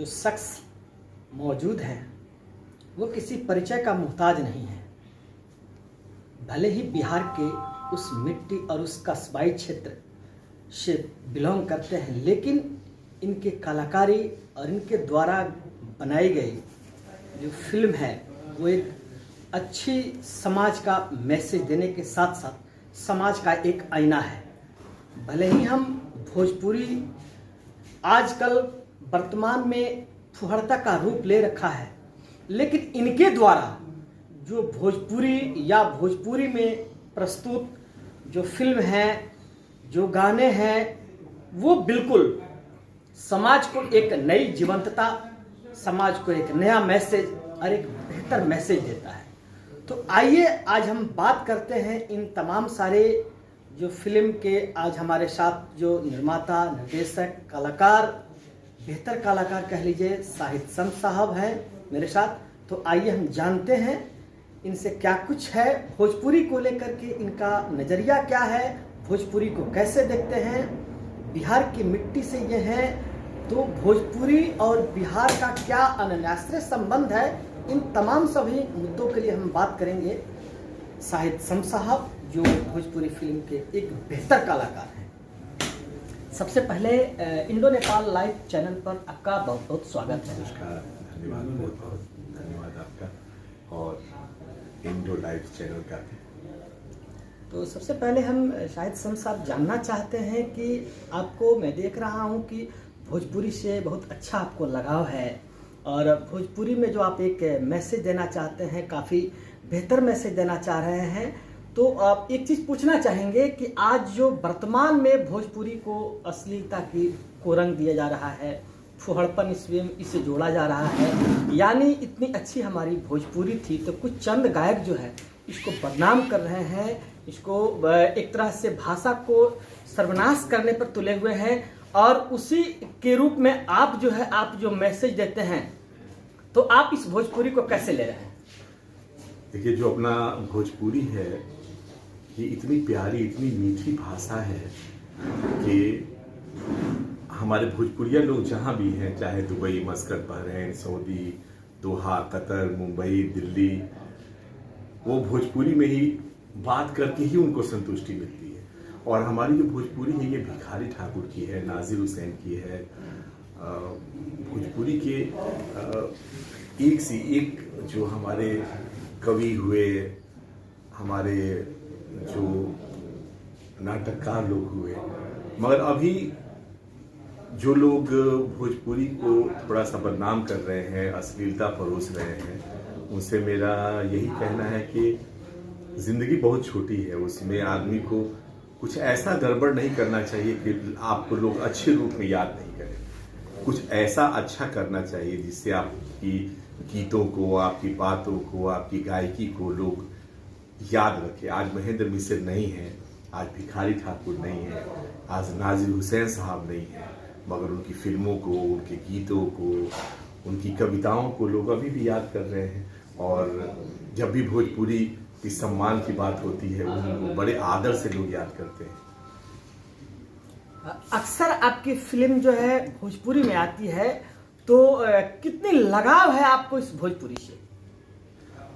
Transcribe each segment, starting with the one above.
जो शख्स मौजूद हैं वो किसी परिचय का मोहताज नहीं है। भले ही बिहार के उस मिट्टी और उस कस्बाई क्षेत्र से बिलोंग करते हैं, लेकिन इनके कलाकारी और इनके द्वारा बनाई गई जो फिल्म है वो एक अच्छी समाज का मैसेज देने के साथ साथ समाज का एक आईना है। भले ही हम भोजपुरी आजकल वर्तमान में फुहड़ता का रूप ले रखा है, लेकिन इनके द्वारा जो भोजपुरी या भोजपुरी में प्रस्तुत जो फिल्म हैं, जो गाने हैं, वो बिल्कुल समाज को एक नई जीवंतता, समाज को एक नया मैसेज और एक बेहतर मैसेज देता है। तो आइए आज हम बात करते हैं इन तमाम सारे जो फिल्म के आज हमारे साथ जो निर्माता, निर्देशक, कलाकार, बेहतर कलाकार कह लीजिए, शाहिद शम्स साहब हैं मेरे साथ। तो आइए हम जानते हैं इनसे क्या कुछ है, भोजपुरी को लेकर के इनका नज़रिया क्या है, भोजपुरी को कैसे देखते हैं, बिहार की मिट्टी से ये हैं तो भोजपुरी और बिहार का क्या अनन्याश्रय संबंध है। इन तमाम सभी मुद्दों के लिए हम बात करेंगे शाहिद शम्स साहब जो भोजपुरी फिल्म के एक बेहतर कलाकार हैं। सबसे पहले इंडो नेपाल लाइव चैनल पर आपका बहुत बहुत स्वागत है। नमस्कार, धन्यवाद, बहुत बहुत धन्यवाद आपका और इंडो लाइव चैनल का भी। तो सबसे पहले हम शाहिद शम्स साहब जानना चाहते हैं कि आपको, मैं देख रहा हूं कि भोजपुरी से बहुत अच्छा आपको लगाव है और भोजपुरी में जो आप एक मैसेज देना चाहते हैं, काफ़ी बेहतर मैसेज देना चाह रहे हैं। तो आप एक चीज़ पूछना चाहेंगे कि आज जो वर्तमान में भोजपुरी को अश्लीलता को रंग दिया जा रहा है, फुहड़पन इसे जोड़ा जा रहा है, यानी इतनी अच्छी हमारी भोजपुरी थी तो कुछ चंद गायक जो है इसको बदनाम कर रहे हैं, इसको एक तरह से भाषा को सर्वनाश करने पर तुले हुए हैं। और उसी के रूप में आप जो मैसेज देते हैं, तो आप इस भोजपुरी को कैसे ले रहे हैं? देखिए, जो अपना भोजपुरी है ये इतनी प्यारी, इतनी मीठी भाषा है कि हमारे भोजपुरिया लोग जहाँ भी हैं, चाहे दुबई, मस्कट, बहरीन, सऊदी, दोहा, कतर, मुंबई, दिल्ली, वो भोजपुरी में ही बात करके ही उनको संतुष्टि मिलती है। और हमारी जो भोजपुरी है ये भिखारी ठाकुर की है, नाजिर हुसैन की है। भोजपुरी के एक से एक जो हमारे कवि हुए, हमारे जो नाटककार लोग हुए, मगर अभी जो लोग भोजपुरी को थोड़ा सा बदनाम कर रहे हैं, अश्लीलता परोस रहे हैं, उनसे मेरा यही कहना है कि जिंदगी बहुत छोटी है, उसमें आदमी को कुछ ऐसा गड़बड़ नहीं करना चाहिए कि आपको लोग अच्छे रूप में याद नहीं करें। कुछ ऐसा अच्छा करना चाहिए जिससे आपकी गीतों को, आपकी बातों को, आपकी गायकी को लोग याद रखें। आज महेंद्र मिश्र नहीं है, आज भिखारी ठाकुर नहीं है, आज नाजिर हुसैन साहब नहीं है, मगर उनकी फिल्मों को, उनके गीतों को, उनकी कविताओं को लोग अभी भी याद कर रहे हैं। और जब भी भोजपुरी की सम्मान की बात होती है, उनको बड़े आदर से लोग याद करते हैं। अक्सर आपकी फिल्म जो है भोजपुरी में आती है, तो कितनी लगाव है आपको इस भोजपुरी से?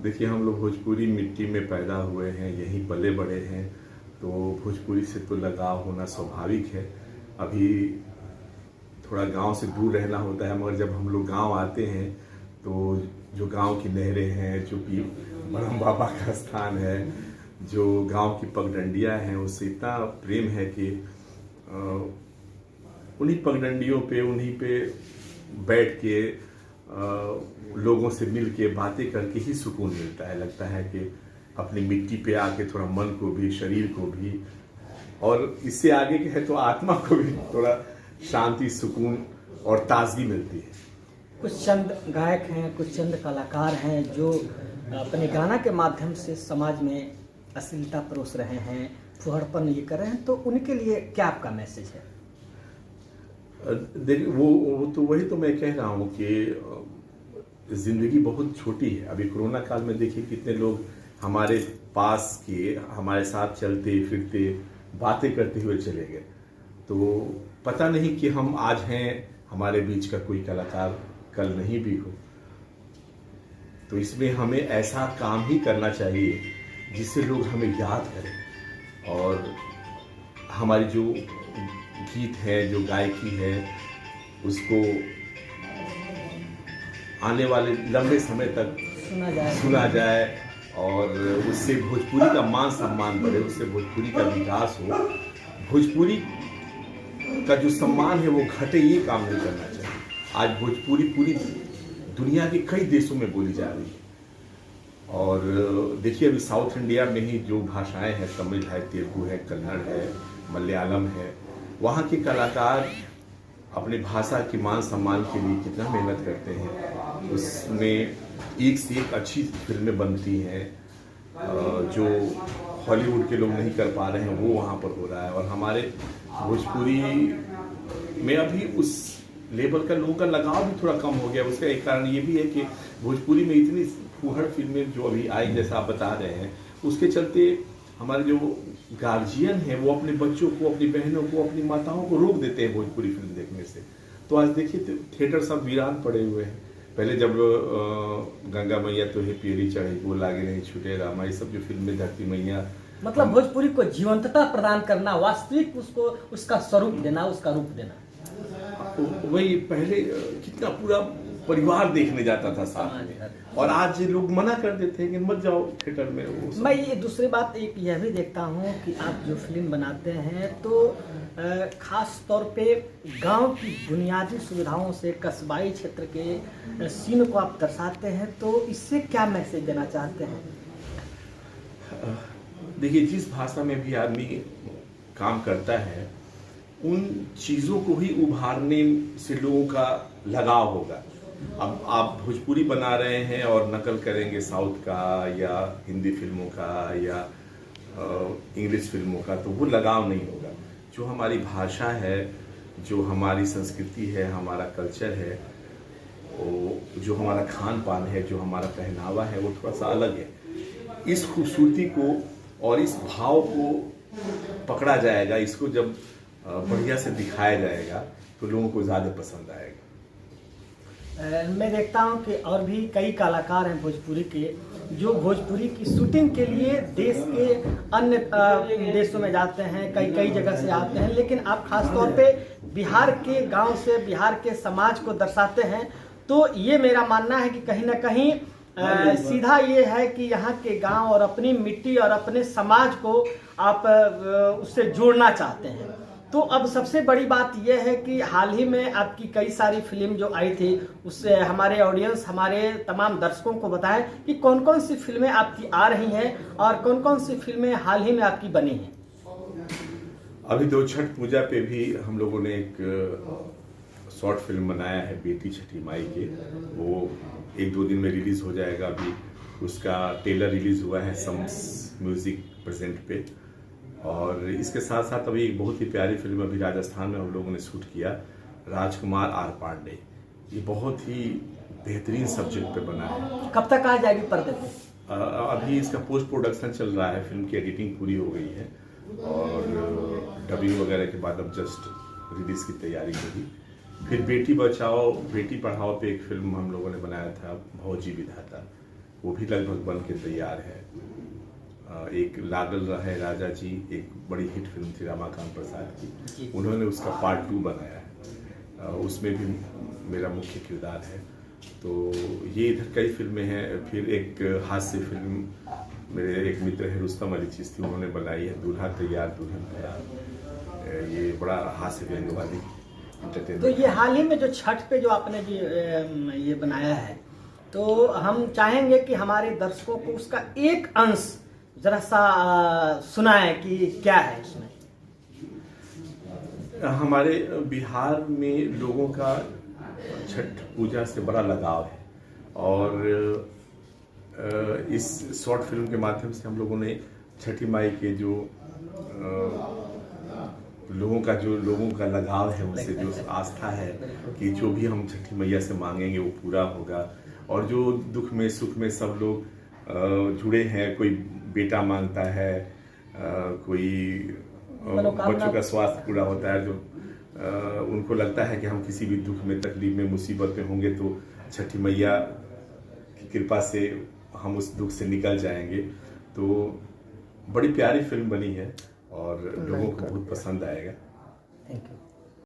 देखिए, हम लोग भोजपुरी मिट्टी में पैदा हुए हैं, यहीं पले बड़े हैं, तो भोजपुरी से तो लगाव होना स्वाभाविक है। अभी थोड़ा गांव से दूर रहना होता है, मगर जब हम लोग गांव आते हैं तो जो गांव की नहरें हैं, जो कि ब्रह्म बाबा का स्थान है, जो गांव की पगडंडियां हैं, उससे इतना प्रेम है कि उन्हीं पगडंडियों पे, उन्हीं पे बैठ के लोगों से मिल के बातें करके ही सुकून मिलता है। लगता है कि अपनी मिट्टी पे आके थोड़ा मन को भी, शरीर को भी, और इससे आगे के है तो आत्मा को भी थोड़ा शांति, सुकून और ताजगी मिलती है। कुछ चंद गायक हैं, कुछ चंद कलाकार हैं जो अपने गाना के माध्यम से समाज में अश्लीलता परोस रहे हैं, फुहड़पन ये कर रहे हैं, तो उनके लिए क्या आपका मैसेज है? देखिए, वो तो वही तो मैं कह रहा हूँ कि जिंदगी बहुत छोटी है। अभी कोरोना काल में देखिए कितने लोग हमारे पास के, हमारे साथ चलते फिरते बातें करते हुए चले गए। तो पता नहीं कि हम आज हैं, हमारे बीच का कोई कलाकार कल नहीं भी हो। तो इसमें हमें ऐसा काम ही करना चाहिए जिससे लोग हमें याद करें, और हमारी जो गीत है, जो गायकी है, उसको आने वाले लंबे समय तक सुना जाए और उससे भोजपुरी का मान सम्मान बढ़े, उससे भोजपुरी का विकास हो। भोजपुरी का जो सम्मान है वो घटे, ये काम नहीं करना चाहिए। आज भोजपुरी पूरी दुनिया के कई देशों में बोली जा रही है। और देखिए, अभी साउथ इंडिया में ही जो भाषाएं हैं, तमिल है, तेलुगु है, कन्नड़ है, मलयालम है, वहाँ के कलाकार अपनी भाषा के मान सम्मान के लिए कितना मेहनत करते हैं। उसमें एक से एक अच्छी फिल्में बनती हैं, जो हॉलीवुड के लोग नहीं कर पा रहे हैं वो वहाँ पर हो रहा है। और हमारे भोजपुरी में अभी उस लेवल का लोगों का लगाव भी थोड़ा कम हो गया। उसका एक कारण ये भी है कि भोजपुरी में इतनी फूहड़ फिल्में जो अभी आई, जैसा आप बता रहे हैं, उसके चलते हमारे जो गार्जियन हैं वो अपने बच्चों को, अपनी बहनों को, अपनी माताओं को रोक देते हैं भोजपुरी फिल्म देखने से। तो आज देखिए, थिएटर सब वीरान पड़े हुए हैं। पहले जब गंगा मैया तो है पियरी चढ़ी, वो लागे नहीं छूटे रामा, ये सब जो फिल्में, धरती मैया, मतलब भोजपुरी को जीवंतता प्रदान करना, वास्तविक उसको उसका स्वरूप देना, उसका रूप देना। वही पहले कितना पूरा परिवार देखने जाता था साथ में, और आज लोग मना कर देते हैं कि मत जाओ थिएटर में। मैं ये दूसरी बात एक यह भी देखता हूँ कि आप जो फिल्म बनाते हैं तो खास तौर पे गांव की बुनियादी सुविधाओं से कस्बाई क्षेत्र के सीन को आप दर्शाते हैं, तो इससे क्या मैसेज देना चाहते हैं? देखिए, जिस भाषा में भी आदमी काम करता है, उन चीज़ों को ही उभारने से लोगों का लगाव होगा। अब आप भोजपुरी बना रहे हैं और नकल करेंगे साउथ का या हिंदी फिल्मों का या इंग्लिश फिल्मों का, तो वो लगाव नहीं होगा। जो हमारी भाषा है, जो हमारी संस्कृति है, हमारा कल्चर है, वो जो हमारा खान पान है, जो हमारा पहनावा है, वो थोड़ा सा अलग है। इस खूबसूरती को और इस भाव को पकड़ा जाएगा, इसको जब बढ़िया से दिखाया जाएगा तो लोगों को ज़्यादा पसंद आएगा। मैं देखता हूं कि और भी कई कलाकार हैं भोजपुरी के, जो भोजपुरी की शूटिंग के लिए देश के अन्य देशों में जाते हैं, कई जगह से आते हैं, लेकिन आप खास तौर पे बिहार के गांव से, बिहार के समाज को दर्शाते हैं। तो ये मेरा मानना है कि कहीं ना कहीं सीधा ये है कि यहाँ के गांव और अपनी मिट्टी और अपने समाज को आप उससे जोड़ना चाहते हैं। तो अब सबसे बड़ी बात यह है कि हाल ही में आपकी कई सारी फिल्म जो आई थी, उससे हमारे ऑडियंस, हमारे तमाम दर्शकों को बताएं कि कौन कौन सी फिल्में आपकी आ रही हैं और कौन कौन सी फिल्में हाल ही में आपकी बनी हैं। अभी तो छठ पूजा पे भी हम लोगों ने एक शॉर्ट फिल्म बनाया है, बेटी छठी माई के। वो 1-2 दिन में रिलीज हो जाएगा। अभी उसका ट्रेलर रिलीज हुआ है सम्स म्यूजिक प्रेजेंट पे। और इसके साथ साथ अभी एक बहुत ही प्यारी फिल्म अभी राजस्थान में हम लोगों ने शूट किया, राजकुमार आर पांडे। ये बहुत ही बेहतरीन सब्जेक्ट पे बना है। कब तक आ जाएगी पर्दे पे? अभी इसका पोस्ट प्रोडक्शन चल रहा है, फिल्म की एडिटिंग पूरी हो गई है और डबिंग वगैरह के बाद अब जस्ट रिलीज की तैयारी होगी। फिर बेटी बचाओ बेटी पढ़ाओ पे एक फिल्म हम लोगों ने बनाया था, भौजी विधाता, वो भी लगभग बन के तैयार है। एक लागल रहे राजा जी, एक बड़ी हिट फिल्म थी रमाकांत प्रसाद की, उन्होंने उसका पार्ट 2 बनाया है, उसमें भी मेरा मुख्य किरदार है। तो ये इधर कई फिल्में हैं। फिर एक हास्य फिल्म मेरे एक मित्र है रुस्तम अली चिश्ती, उन्होंने बनाई है, दूल्हा तैयार दुल्हन तैयार। ये बड़ा हास्य व्यंग वाली एंटरटेनमेंट। तो ये हाल ही में जो छठ पे जो आपने ये बनाया है, तो हम चाहेंगे कि हमारे दर्शकों को उसका एक अंश जरा सा सुनाए कि क्या है इसमें। हमारे बिहार में लोगों का छठ पूजा से बड़ा लगाव है और इस शॉर्ट फिल्म के माध्यम से हम लोगों ने छठी माई के जो लोगों का लगाव है, उनसे जो आस्था है कि जो भी हम छठी मैया से मांगेंगे वो पूरा होगा। और जो दुख में सुख में सब लोग जुड़े हैं, कोई बेटा मांगता है, कोई बच्चों का स्वास्थ्य पूरा होता है, जो उनको लगता है कि हम किसी भी दुख में, तकलीफ में, मुसीबत में होंगे तो छठी मैया की कृपा से हम उस दुख से निकल जाएंगे। तो बड़ी प्यारी फिल्म बनी है और लोगों को बहुत पसंद आएगा। Thank you.